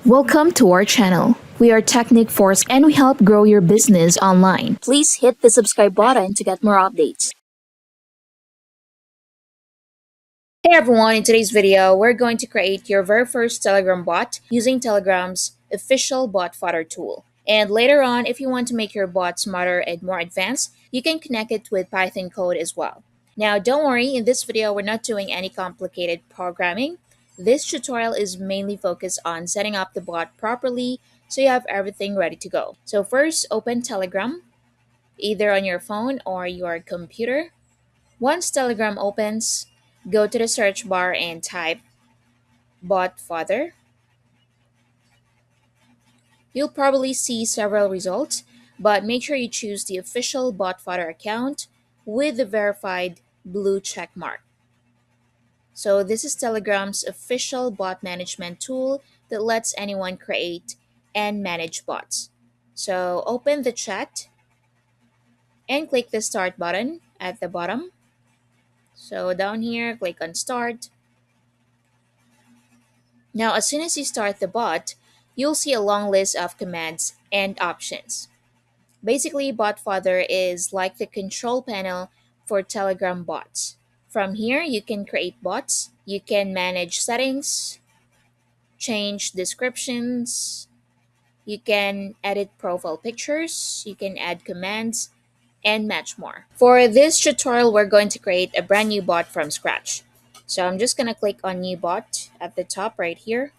Welcome to our channel. We are Technic Force and we help grow your business online. Please hit the subscribe button to get more updates. Hey everyone, in today's video, we're going to create your very first Telegram bot using Telegram's official BotFather tool. And later on, if you want to make your bot smarter and more advanced, you can connect it with Python code as well. Now, don't worry, in this video, we're not doing any complicated programming. This tutorial is mainly focused on setting up the bot properly so you have everything ready to go. So first, open Telegram, either on your phone or your computer. Once Telegram opens, go to the search bar and type BotFather. You'll probably see several results, but make sure you choose the official BotFather account with the verified blue check mark. So this is Telegram's official bot management tool that lets anyone create and manage bots. So open the chat and click the start button at the bottom. So down here, click on start. Now, as soon as you start the bot, you'll see a long list of commands and options. Basically, BotFather is like the control panel for Telegram bots. From here, you can create bots, you can manage settings, change descriptions, you can edit profile pictures, you can add commands, and much more. For this tutorial, we're going to create a brand new bot from scratch. So I'm just going to click on new bot at the top right here.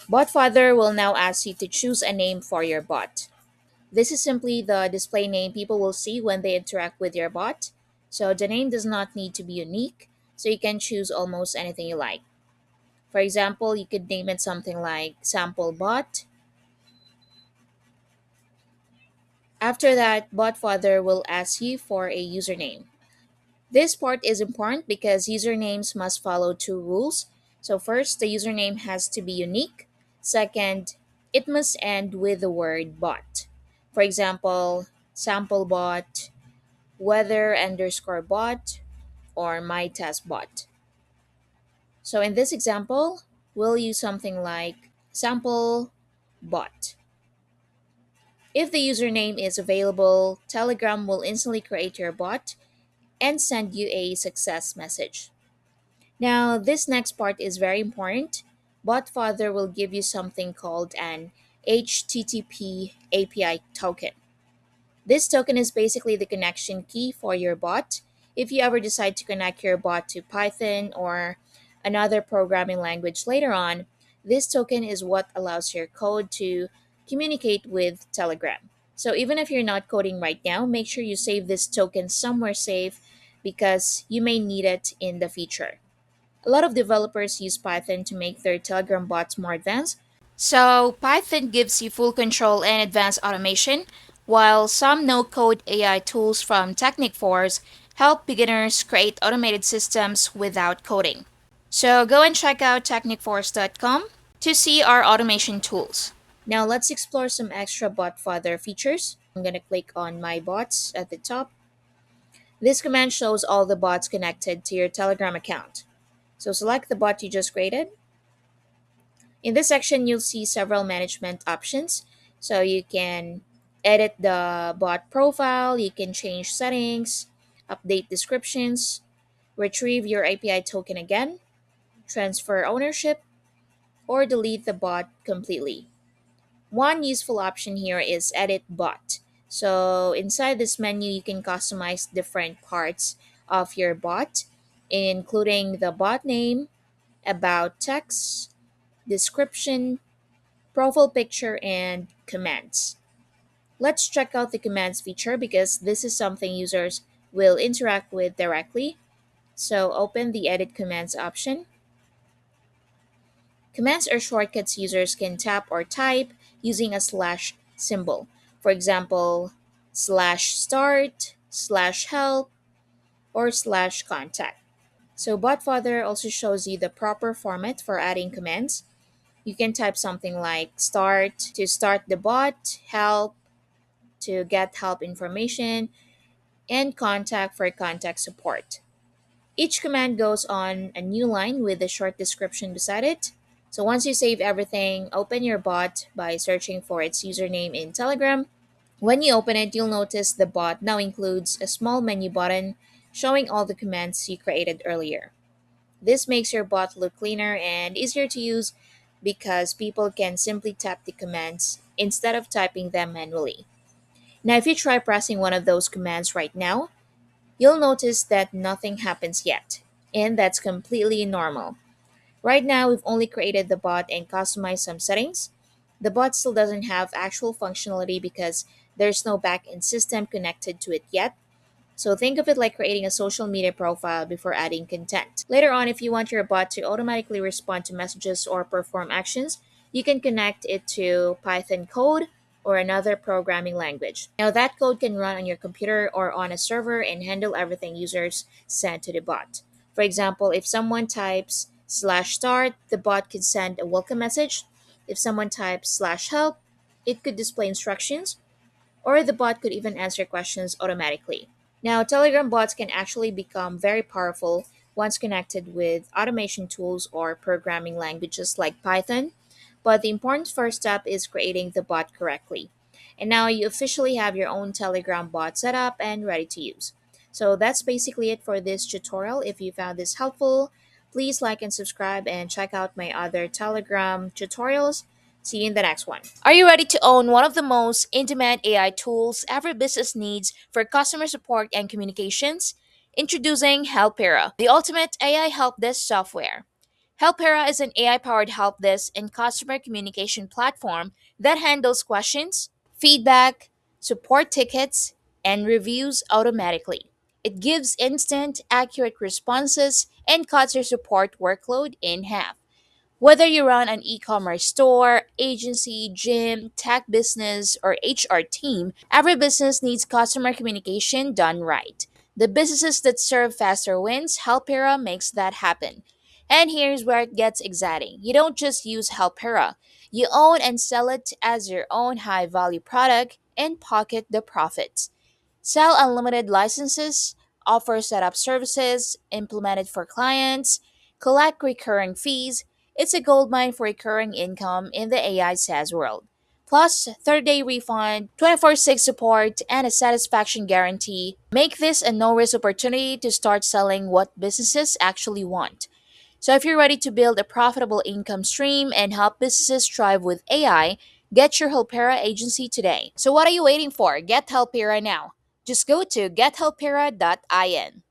BotFather will now ask you to choose a name for your bot. This is simply the display name people will see when they interact with your bot. So the name does not need to be unique, so you can choose almost anything you like. For example, you could name it something like sample bot. After that, BotFather will ask you for a username. This part is important because usernames must follow two rules. So first, the username has to be unique. Second, it must end with the word bot. For example, sample bot, weather underscore bot, or my test bot. So in this example, we'll use something like sample bot. If the username is available, Telegram will instantly create your bot and send you a success message. Now, this next part is very important. BotFather will give you something called an HTTP API token. This token is basically the connection key for your bot. If you ever decide to connect your bot to Python or another programming language later on, this token is what allows your code to communicate with Telegram. So even if you're not coding right now, make sure you save this token somewhere safe because you may need it in the future. A lot of developers use Python to make their Telegram bots more advanced. So, Python gives you full control and advanced automation, while some no code AI tools from Technic Force help beginners create automated systems without coding. So, go and check out technicforce.com to see our automation tools. Now, let's explore some extra BotFather features. I'm going to click on My Bots at the top. This command shows all the bots connected to your Telegram account. So select the bot you just created. In this section, you'll see several management options. So you can edit the bot profile, you can change settings, update descriptions, retrieve your API token again, transfer ownership, or delete the bot completely. One useful option here is edit bot. So inside this menu, you can customize different parts of your bot, including the bot name, about text, description, profile picture, and commands. Let's check out the commands feature because this is something users will interact with directly. So open the edit commands option. Commands are shortcuts users can tap or type using a slash symbol. For example, slash start, slash help, or slash contact. So BotFather also shows you the proper format for adding commands. You can type something like start to start the bot, help to get help information, and contact for contact support. Each command goes on a new line with a short description beside it. So once you save everything, open your bot by searching for its username in Telegram. When you open it, you'll notice the bot now includes a small menu button showing all the commands you created earlier. This makes your bot look cleaner and easier to use because people can simply tap the commands instead of typing them manually. Now, if you try pressing one of those commands right now, you'll notice that nothing happens yet, and that's completely normal. Right now, we've only created the bot and customized some settings. The bot still doesn't have actual functionality because there's no backend system connected to it yet. So think of it like creating a social media profile before adding content. Later on, if you want your bot to automatically respond to messages or perform actions, you can connect it to Python code or another programming language. Now, that code can run on your computer or on a server and handle everything users send to the bot. For example, if someone types slash start, the bot could send a welcome message. If someone types slash help, it could display instructions, or the bot could even answer questions automatically. Now, Telegram bots can actually become very powerful once connected with automation tools or programming languages like Python, but the important first step is creating the bot correctly. And now you officially have your own Telegram bot set up and ready to use. So that's basically it for this tutorial. If you found this helpful, please like and subscribe and check out my other Telegram tutorials. See you in the next one. Are you ready to own one of the most in-demand AI tools every business needs for customer support and communications? Introducing Helpera, the ultimate AI help desk software. Helpera is an AI-powered help desk and customer communication platform that handles questions, feedback, support tickets, and reviews automatically. It gives instant, accurate responses and cuts your support workload in half. Whether you run an e commerce store, agency, gym, tech business, or HR team, every business needs customer communication done right. The businesses that serve faster wins, Helpera makes that happen. And here's where it gets exciting. You don't just use Helpera, you own and sell it as your own high value product and pocket the profits. Sell unlimited licenses, offer setup services, implement it for clients, collect recurring fees. It's a goldmine for recurring income in the AI SaaS world. Plus, 30-day refund, 24/6 support, and a satisfaction guarantee make this a no-risk opportunity to start selling what businesses actually want. So if you're ready to build a profitable income stream and help businesses thrive with AI, get your Helpera agency today. So what are you waiting for? Get Helpera now. Just go to gethelpera.in.